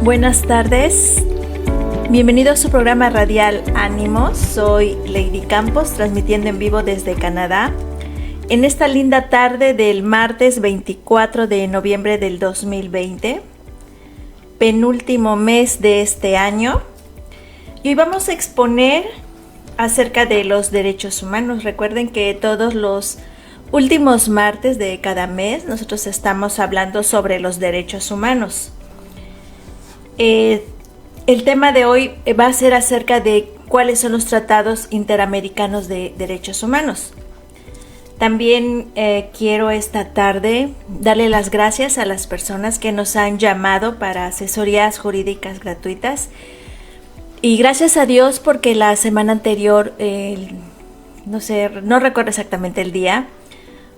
Buenas tardes, bienvenido a su programa radial Ánimos. Soy Lady Campos, transmitiendo en vivo desde Canadá. En esta linda tarde del martes 24 de noviembre del 2020, penúltimo mes de este año. Y hoy vamos a exponer acerca de los derechos humanos. Recuerden que todos los últimos martes de cada mes nosotros estamos hablando sobre los derechos humanos. El tema de hoy va a ser acerca de cuáles son los tratados interamericanos de derechos humanos. También quiero esta tarde darle las gracias a las personas que nos han llamado para asesorías jurídicas gratuitas. Y gracias a Dios porque la semana anterior, no recuerdo exactamente el día,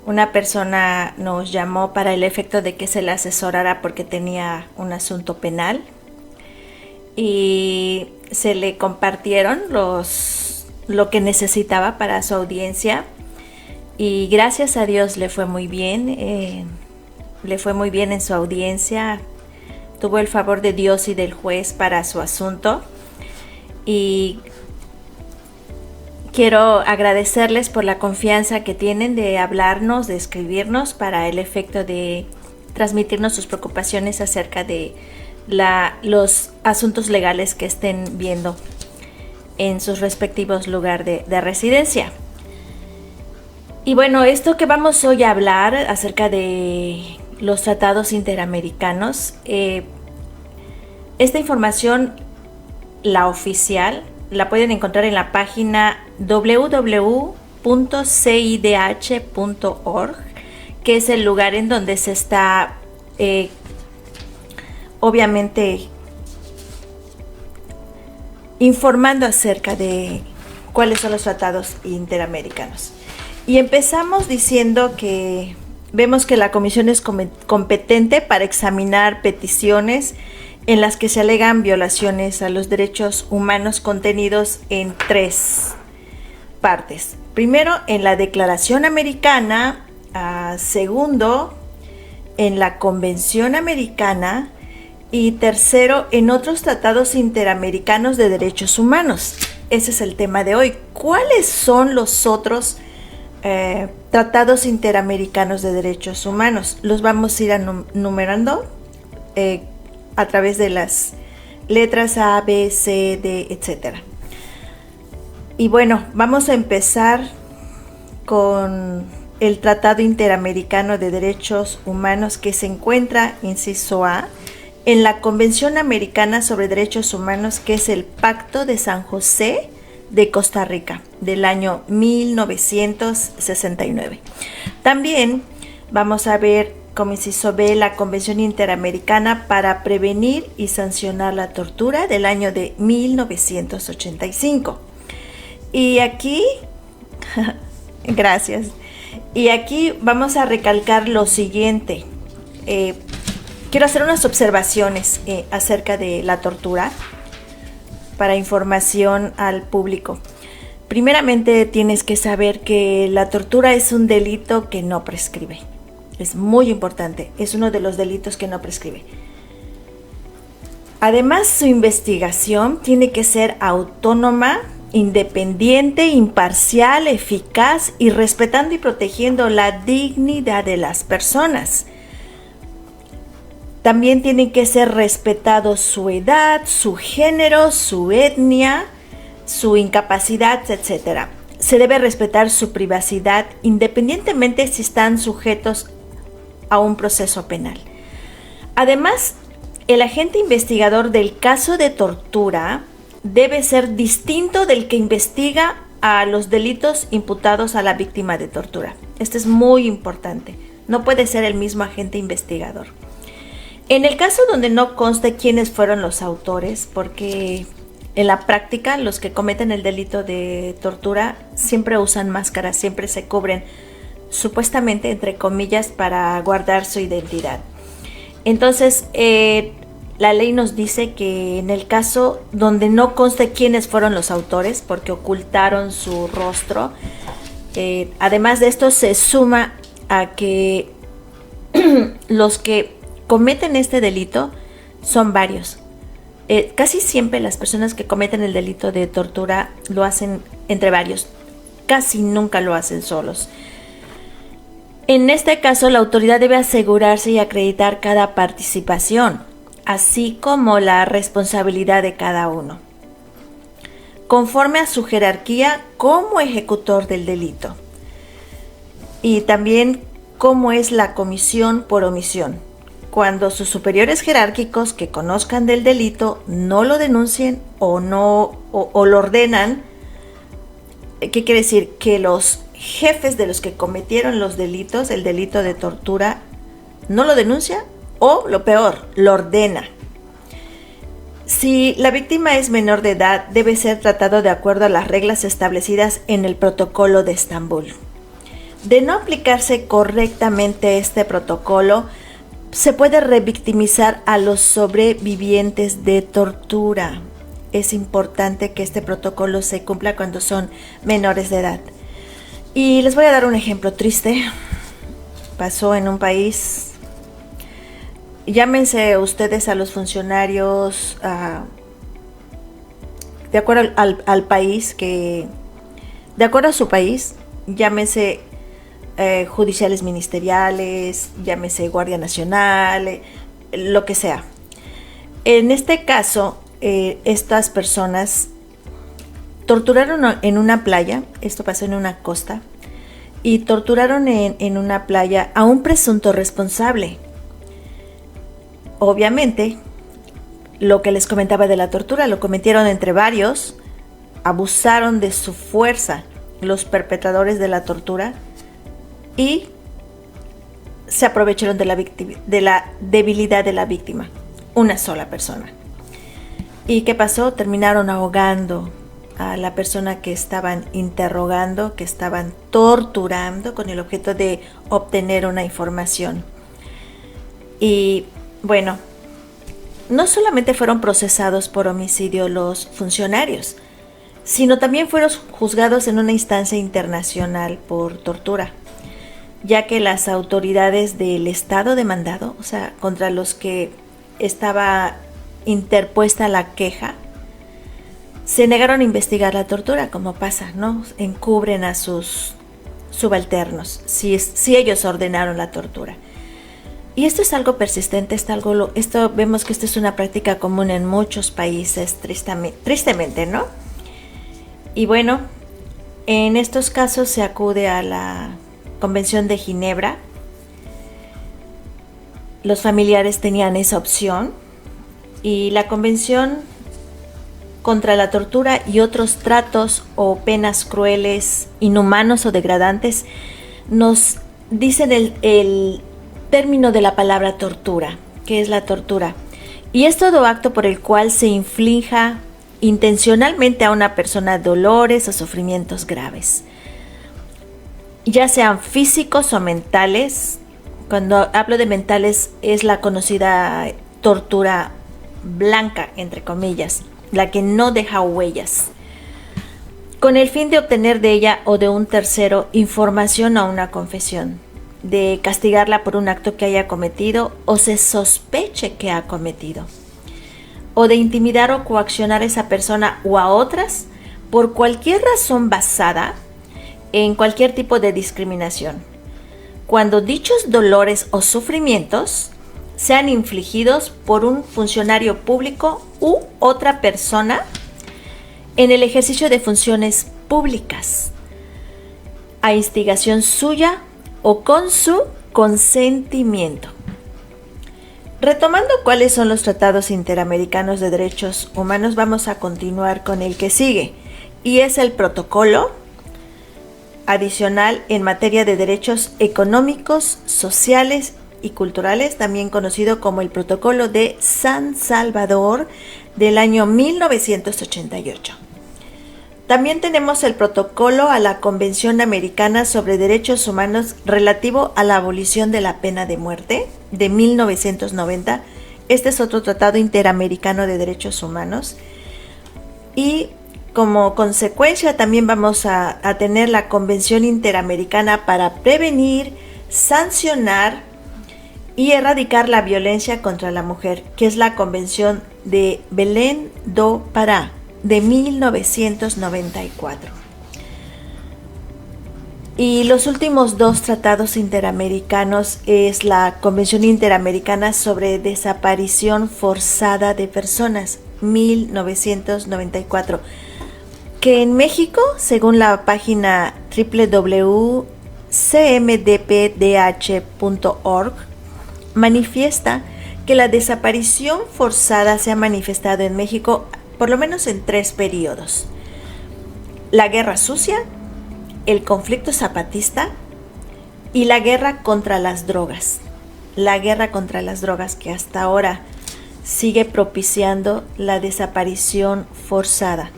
una persona nos llamó para el efecto de que se le asesorara porque tenía un asunto penal. Y se le compartieron lo que necesitaba para su audiencia y gracias a Dios le fue muy bien en su audiencia, tuvo el favor de Dios y del juez para su asunto y quiero agradecerles por la confianza que tienen de hablarnos, de escribirnos para el efecto de transmitirnos sus preocupaciones acerca de los asuntos legales que estén viendo en sus respectivos lugares de residencia. Y bueno, esto que vamos hoy a hablar acerca de los tratados interamericanos, esta información, la oficial, la pueden encontrar en la página www.cidh.org, que es el lugar en donde se está obviamente informando acerca de cuáles son los tratados interamericanos. Y empezamos diciendo que vemos que la comisión es competente para examinar peticiones en las que se alegan violaciones a los derechos humanos contenidos en 3 partes. Primero, en la Declaración Americana, segundo, en la Convención Americana, y tercero, en otros tratados interamericanos de derechos humanos. Ese es el tema de hoy. ¿Cuáles son los otros tratados interamericanos de derechos humanos? Los vamos a ir numerando a través de las letras A, B, C, D, etc. Y bueno, vamos a empezar con el Tratado Interamericano de Derechos Humanos que se encuentra, inciso A, en la Convención Americana sobre Derechos Humanos, que es el Pacto de San José de Costa Rica, del año 1969. También vamos a ver, como inciso B, la Convención Interamericana para Prevenir y Sancionar la Tortura, del año de 1985. Y aquí, gracias, y aquí vamos a recalcar lo siguiente. Quiero hacer unas observaciones acerca de la tortura para información al público. Primeramente tienes que saber que la tortura es un delito que no prescribe. Es muy importante, es uno de los delitos que no prescribe. Además, su investigación tiene que ser autónoma, independiente, imparcial, eficaz y respetando y protegiendo la dignidad de las personas. También tienen que ser respetados su edad, su género, su etnia, su incapacidad, etc. Se debe respetar su privacidad independientemente si están sujetos a un proceso penal. Además, el agente investigador del caso de tortura debe ser distinto del que investiga a los delitos imputados a la víctima de tortura. Esto es muy importante. No puede ser el mismo agente investigador. En el caso donde no conste quiénes fueron los autores, porque en la práctica los que cometen el delito de tortura siempre usan máscaras, siempre se cubren, supuestamente entre comillas, para guardar su identidad. Entonces, la ley nos dice que en el caso donde no conste quiénes fueron los autores, porque ocultaron su rostro, además de esto se suma a que los que cometen este delito son varios. Casi siempre las personas que cometen el delito de tortura lo hacen entre varios, casi nunca lo hacen solos. En este caso, la autoridad debe asegurarse y acreditar cada participación, así como la responsabilidad de cada uno, conforme a su jerarquía como ejecutor del delito. Y también cómo es la comisión por omisión. Cuando sus superiores jerárquicos que conozcan del delito no lo denuncien o lo ordenan. ¿Qué quiere decir? Que los jefes de los que cometieron los delitos, el delito de tortura, no lo denuncia o, lo peor, lo ordena. Si la víctima es menor de edad, debe ser tratado de acuerdo a las reglas establecidas en el Protocolo de Estambul. De no aplicarse correctamente este protocolo, se puede revictimizar a los sobrevivientes de tortura. Es importante que este protocolo se cumpla cuando son menores de edad. Y les voy a dar un ejemplo triste. Pasó en un país. Llámense ustedes a los funcionarios de acuerdo al país de acuerdo a su país, llámese judiciales ministeriales, llámese Guardia Nacional, lo que sea. En este caso, estas personas torturaron en una playa, esto pasó en una costa, y torturaron en una playa a un presunto responsable. Obviamente, lo que les comentaba de la tortura, lo cometieron entre varios, abusaron de su fuerza los perpetradores de la tortura y se aprovecharon de la debilidad de la víctima, una sola persona. ¿Y qué pasó? Terminaron ahogando a la persona que estaban interrogando, que estaban torturando con el objeto de obtener una información. Y bueno, no solamente fueron procesados por homicidio los funcionarios, sino también fueron juzgados en una instancia internacional por tortura, ya que las autoridades del estado demandado, o sea, contra los que estaba interpuesta la queja, se negaron a investigar la tortura, como pasa, ¿no? Encubren a sus subalternos, si ellos ordenaron la tortura. Y esto es algo persistente, esto vemos que esto es una práctica común en muchos países, tristemente, ¿no? Y bueno, en estos casos se acude a la Convención de Ginebra. Los familiares tenían esa opción y la Convención contra la tortura y otros tratos o penas crueles, inhumanos o degradantes nos dicen el término de la palabra tortura. ¿Qué es la tortura? Y es todo acto por el cual se inflija intencionalmente a una persona dolores o sufrimientos graves, ya sean físicos o mentales. Cuando hablo de mentales es la conocida tortura blanca, entre comillas, la que no deja huellas, con el fin de obtener de ella o de un tercero información o una confesión, de castigarla por un acto que haya cometido o se sospeche que ha cometido, o de intimidar o coaccionar a esa persona o a otras por cualquier razón basada en cualquier tipo de discriminación, cuando dichos dolores o sufrimientos sean infligidos por un funcionario público u otra persona en el ejercicio de funciones públicas, a instigación suya o con su consentimiento. Retomando cuáles son los tratados interamericanos de derechos humanos, vamos a continuar con el que sigue, y es el protocolo adicional en materia de derechos económicos, sociales y culturales, también conocido como el Protocolo de San Salvador del año 1988. También tenemos el protocolo a la Convención Americana sobre Derechos Humanos relativo a la abolición de la pena de muerte de 1990. Este es otro tratado interamericano de derechos humanos. Y como consecuencia también vamos a tener la Convención Interamericana para prevenir, sancionar y erradicar la violencia contra la mujer, que es la Convención de Belém do Pará, de 1994. Y los últimos dos tratados interamericanos es la Convención Interamericana sobre Desaparición Forzada de Personas, 1994, que en México, según la página www.cmdpdh.org, manifiesta que la desaparición forzada se ha manifestado en México por lo menos en 3 periodos: la Guerra Sucia, el conflicto zapatista y la guerra contra las drogas. La guerra contra las drogas que hasta ahora sigue propiciando la desaparición forzada.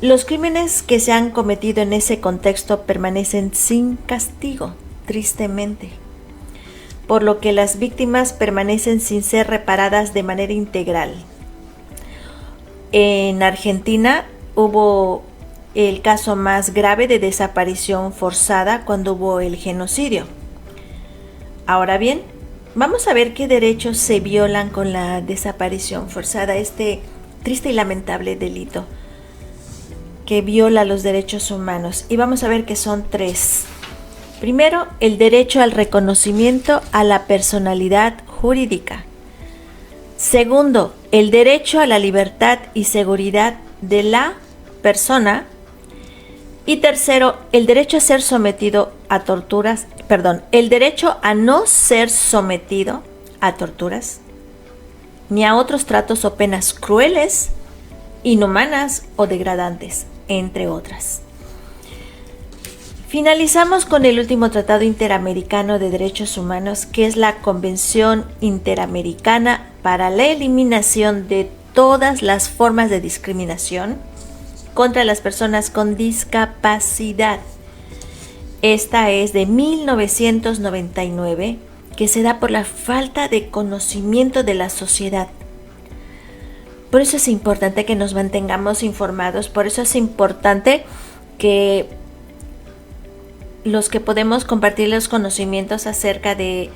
Los crímenes que se han cometido en ese contexto permanecen sin castigo, tristemente, por lo que las víctimas permanecen sin ser reparadas de manera integral. En Argentina hubo el caso más grave de desaparición forzada cuando hubo el genocidio. Ahora bien, vamos a ver qué derechos se violan con la desaparición forzada, este triste y lamentable delito que viola los derechos humanos. Y vamos a ver que son 3. Primero, el derecho al reconocimiento a la personalidad jurídica. Segundo, el derecho a la libertad y seguridad de la persona. Y tercero, el derecho a ser sometido a torturas, el derecho a no ser sometido a torturas, ni a otros tratos o penas crueles, inhumanas o degradantes, entre otras. Finalizamos con el último Tratado Interamericano de Derechos Humanos, que es la Convención Interamericana para la Eliminación de todas las formas de discriminación contra las personas con discapacidad. Esta es de 1999, que se da por la falta de conocimiento de la sociedad. Por eso es importante que nos mantengamos informados, por eso es importante que los que podemos compartir los conocimientos acerca de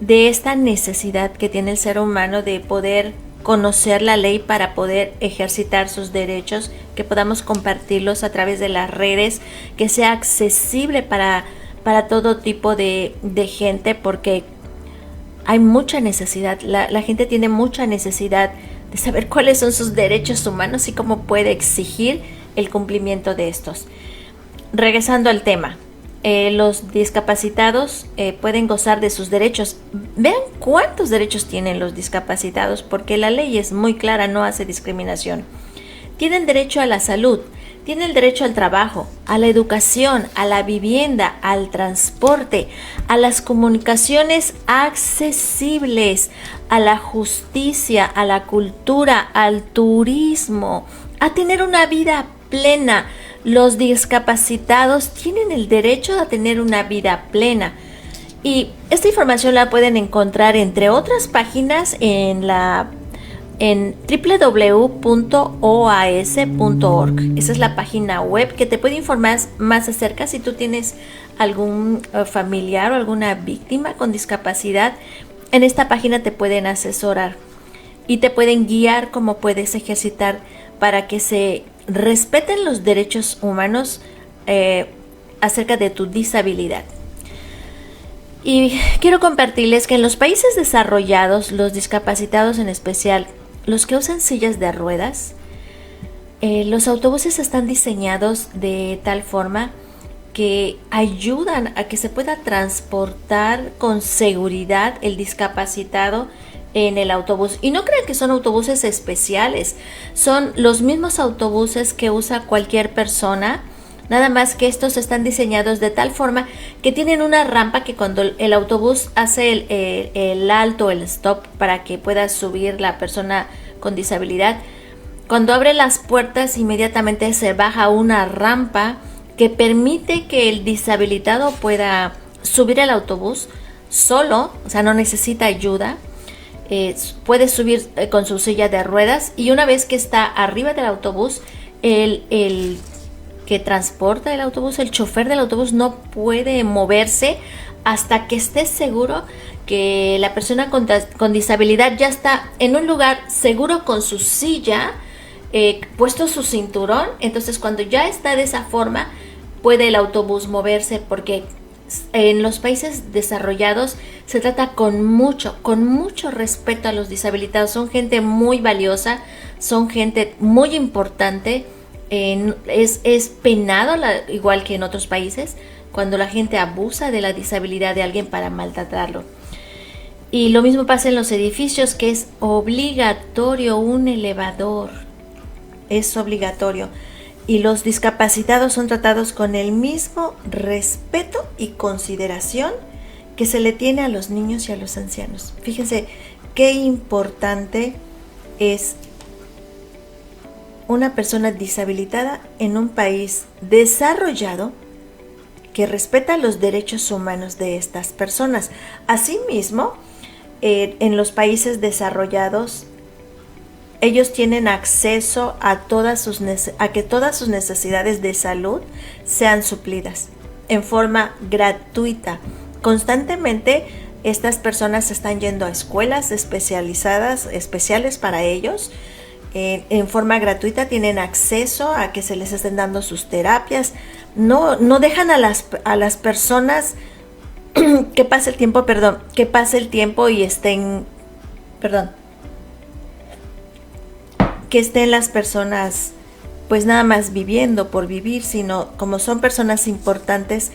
esta necesidad que tiene el ser humano de poder conocer la ley para poder ejercitar sus derechos, que podamos compartirlos a través de las redes, que sea accesible para todo tipo de gente, porque hay mucha necesidad, la gente tiene mucha necesidad de saber cuáles son sus derechos humanos y cómo puede exigir el cumplimiento de estos. Regresando al tema, los discapacitados pueden gozar de sus derechos. Vean cuántos derechos tienen los discapacitados, porque la ley es muy clara, no hace discriminación. Tienen derecho a la salud, tienen derecho al trabajo, a la educación, a la vivienda, al transporte, a las comunicaciones accesibles, a la justicia, a la cultura, al turismo, a tener una vida plena. Los discapacitados tienen el derecho a tener una vida plena. Y esta información la pueden encontrar, entre otras páginas, en www.oas.org. Esa es la página web que te puede informar más acerca si tú tienes algún familiar o alguna víctima con discapacidad. En esta página te pueden asesorar y te pueden guiar cómo puedes ejercitar para que se respeten los derechos humanos acerca de tu disabilidad. Y quiero compartirles que en los países desarrollados, los discapacitados en especial, los que usan sillas de ruedas, los autobuses están diseñados de tal forma que ayudan a que se pueda transportar con seguridad el discapacitado en el autobús. Y no crean que son autobuses especiales, son los mismos autobuses que usa cualquier persona, nada más que estos están diseñados de tal forma que tienen una rampa que cuando el autobús hace el alto, el stop, para que pueda subir la persona con disabilidad, cuando abre las puertas inmediatamente se baja una rampa que permite que el deshabilitado pueda subir al autobús solo, o sea, no necesita ayuda. Puede subir con su silla de ruedas, y una vez que está arriba del autobús, el que transporta el autobús, el chofer del autobús, no puede moverse hasta que estés seguro que la persona con disabilidad ya está en un lugar seguro con su silla, puesto su cinturón. Entonces cuando ya está de esa forma, puede el autobús moverse, porque en los países desarrollados se trata con mucho respeto a los deshabilitados. Son gente muy valiosa, son gente muy importante. Es penado, igual que en otros países, cuando la gente abusa de la disabilidad de alguien para maltratarlo. Y lo mismo pasa en los edificios, que es obligatorio un elevador. Es obligatorio. Y los discapacitados son tratados con el mismo respeto y consideración que se le tiene a los niños y a los ancianos. Fíjense qué importante es una persona deshabilitada en un país desarrollado que respeta los derechos humanos de estas personas. Asimismo, en los países desarrollados, ellos tienen acceso a que todas sus necesidades de salud sean suplidas en forma gratuita. Constantemente estas personas están yendo a escuelas especiales para ellos. En forma gratuita tienen acceso a que se les estén dando sus terapias. No dejan a las personas que pase el tiempo y que estén las personas pues nada más viviendo por vivir, sino como son personas importantes,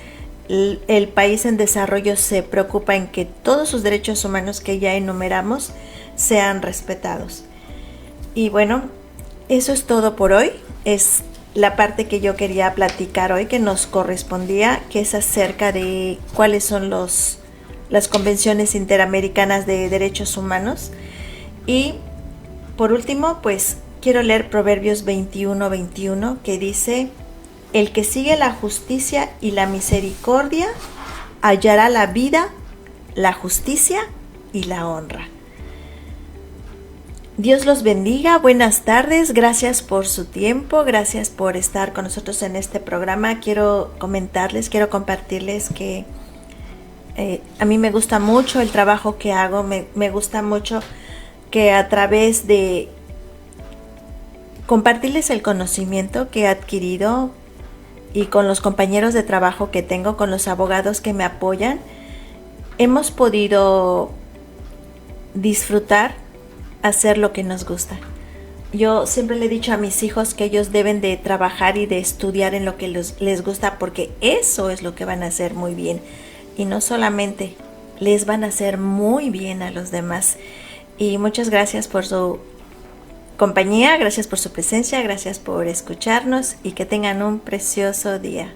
el país en desarrollo se preocupa en que todos sus derechos humanos que ya enumeramos sean respetados. Y bueno, eso es todo por hoy. Es la parte que yo quería platicar hoy, que nos correspondía, que es acerca de cuáles son las convenciones interamericanas de derechos humanos. Y por último, pues quiero leer Proverbios 21:21, que dice: el que sigue la justicia y la misericordia hallará la vida, la justicia y la honra. Dios los bendiga, buenas tardes, gracias por su tiempo, gracias por estar con nosotros en este programa. Quiero compartirles que a mí me gusta mucho el trabajo que hago, me gusta mucho que a través de compartirles el conocimiento que he adquirido y con los compañeros de trabajo que tengo, con los abogados que me apoyan, hemos podido disfrutar hacer lo que nos gusta. Yo siempre le he dicho a mis hijos que ellos deben de trabajar y de estudiar en lo que les gusta, porque eso es lo que van a hacer muy bien, y no solamente les van a hacer muy bien a los demás. Y muchas gracias por su compañía, gracias por su presencia, gracias por escucharnos y que tengan un precioso día.